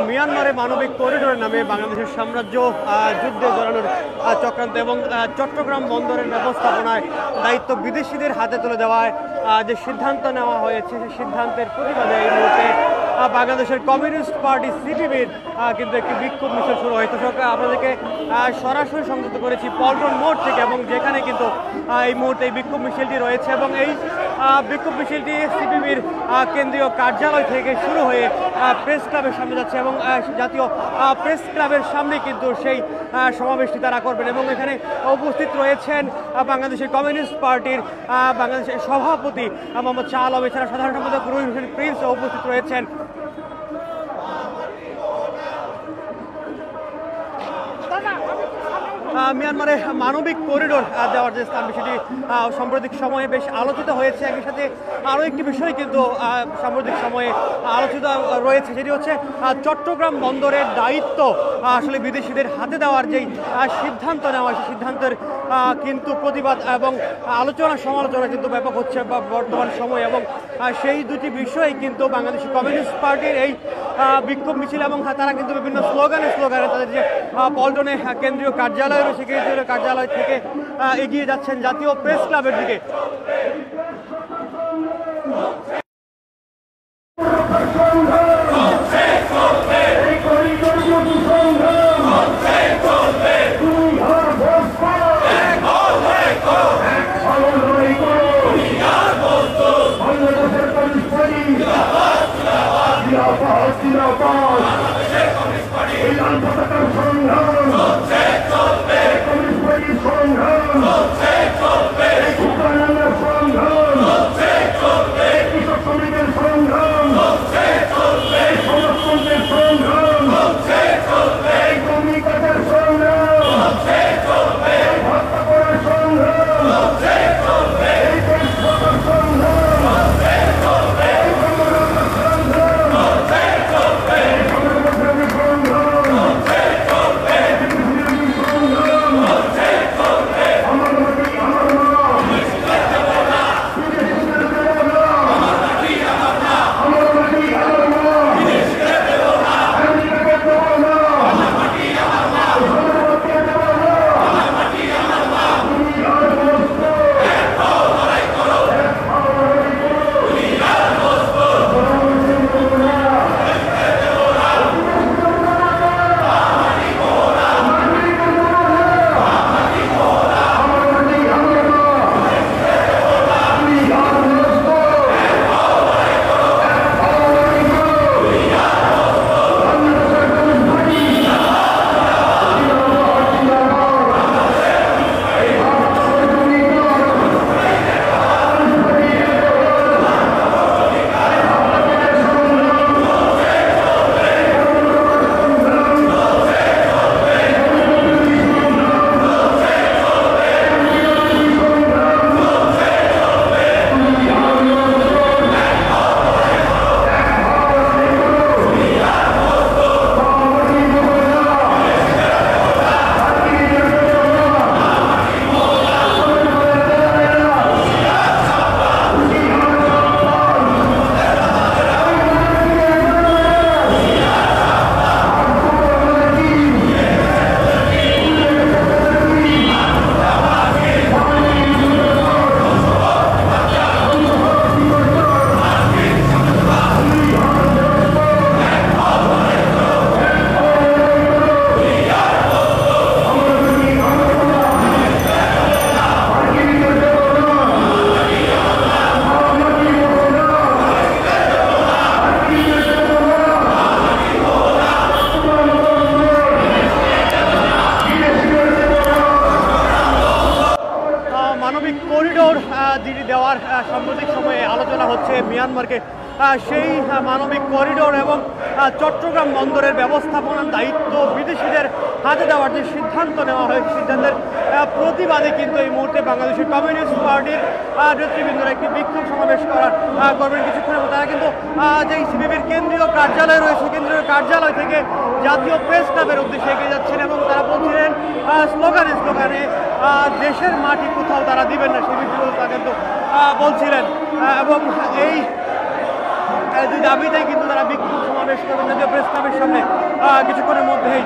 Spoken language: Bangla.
মিয়ানমারে মানবিক করিডোর নামে বাংলাদেশের সাম্রাজ্য যুদ্ধে জড়ানোর চক্রান্ত এবং চট্টগ্রাম বন্দরের ব্যবস্থাপনায় দায়িত্ব বিদেশিদের হাতে তুলে দেওয়ায় যে সিদ্ধান্ত নেওয়া হয়েছে সেই সিদ্ধান্তের প্রতিবাদে এই মুহূর্তে বাংলাদেশের কমিউনিস্ট পার্টি সিপিবির কিন্তু একটি বিক্ষোভ মিছিল শুরু হয়েছে। আপনাদেরকে সরাসরি সংযুক্ত করেছি পল্টন মোড় থেকে এবং যেখানে কিন্তু এই মুহূর্তে এই বিক্ষোভ মিছিলটি রয়েছে এবং এই বিক্ষোভ মিছিলটি সিপিবির কেন্দ্রীয় কার্যালয় থেকে শুরু হয়ে প্রেস ক্লাবের সামনে যাচ্ছে এবং জাতীয় প্রেস ক্লাবের সামনে কিন্তু সেই সমাবেশটি তারা করবেন এবং এখানে উপস্থিত রয়েছেন বাংলাদেশের কমিউনিস্ট পার্টির বাংলাদেশের সভাপতি মোহাম্মদ শাহ আলম, এছাড়া সাধারণ সম্পাদক রুহুল হোসেন প্রিন্স উপস্থিত রয়েছেন। মিয়ানমারে মানবিক করিডোর দেওয়ার যে স্থান বিষয়টি সাম্প্রতিক সময়ে বেশ আলোচিত হয়েছে। একই সাথে আরও একটি বিষয় কিন্তু সাম্প্রতিক সময়ে আলোচিত রয়েছে, সেটি হচ্ছে চট্টগ্রাম বন্দরের দায়িত্ব আসলে বিদেশিদের হাতে দেওয়ার যেই সিদ্ধান্ত নেওয়া, সেই সিদ্ধান্তের কিন্তু প্রতিবাদ এবং আলোচনা সমালোচনা কিন্তু ব্যাপক হচ্ছে বর্তমান সময়ে এবং সেই দুটি বিষয়ে কিন্তু বাংলাদেশ কমিউনিস্ট পার্টির এই বিক্ষোভ মিছিল এবং তারা কিন্তু বিভিন্ন স্লোগানে তাদের যে পল্টনে কেন্দ্রীয় কার্যালয় রয়েছে কেন্দ্রীয় কার্যালয় থেকে এগিয়ে যাচ্ছেন জাতীয় প্রেস ক্লাবের দিকে। দেওয়ার সাম্প্রতিক সময়ে আলোচনা হচ্ছে মিয়ানমারকে সেই মানবিক করিডোর এবং চট্টগ্রাম বন্দরের ব্যবস্থাপনার দায়িত্ব বিদেশিদের হাতে দেওয়ার যে সিদ্ধান্ত নেওয়া হয়েছে, সিদ্ধান্তের প্রতিবাদে কিন্তু এই মুহূর্তে বাংলাদেশের কমিউনিস্ট পার্টির নেতৃবৃন্দরা একটি বিক্ষোভ সমাবেশ করবেন কিছুক্ষণ। তারা কিন্তু যে সিপিবির কেন্দ্রীয় কার্যালয় রয়েছে, কেন্দ্রীয় কার্যালয় থেকে জাতীয় প্রেস ক্লাবের উদ্দেশ্যে এগিয়ে যাচ্ছেন এবং তারা বলছিলেন স্লোগানে স্লোগানে দেশের মাটি কোথাও তারা দিবেন না, সেই বিষয়গুলো তারা কিন্তু বলছিলেন এবং এই দুই দাবিতেই কিন্তু তারা বিক্ষোভ সমাবেশ সমাবেশ করবেন জাতীয় প্রেস ক্লাবের সামনে কিছুক্ষণের মধ্যেই।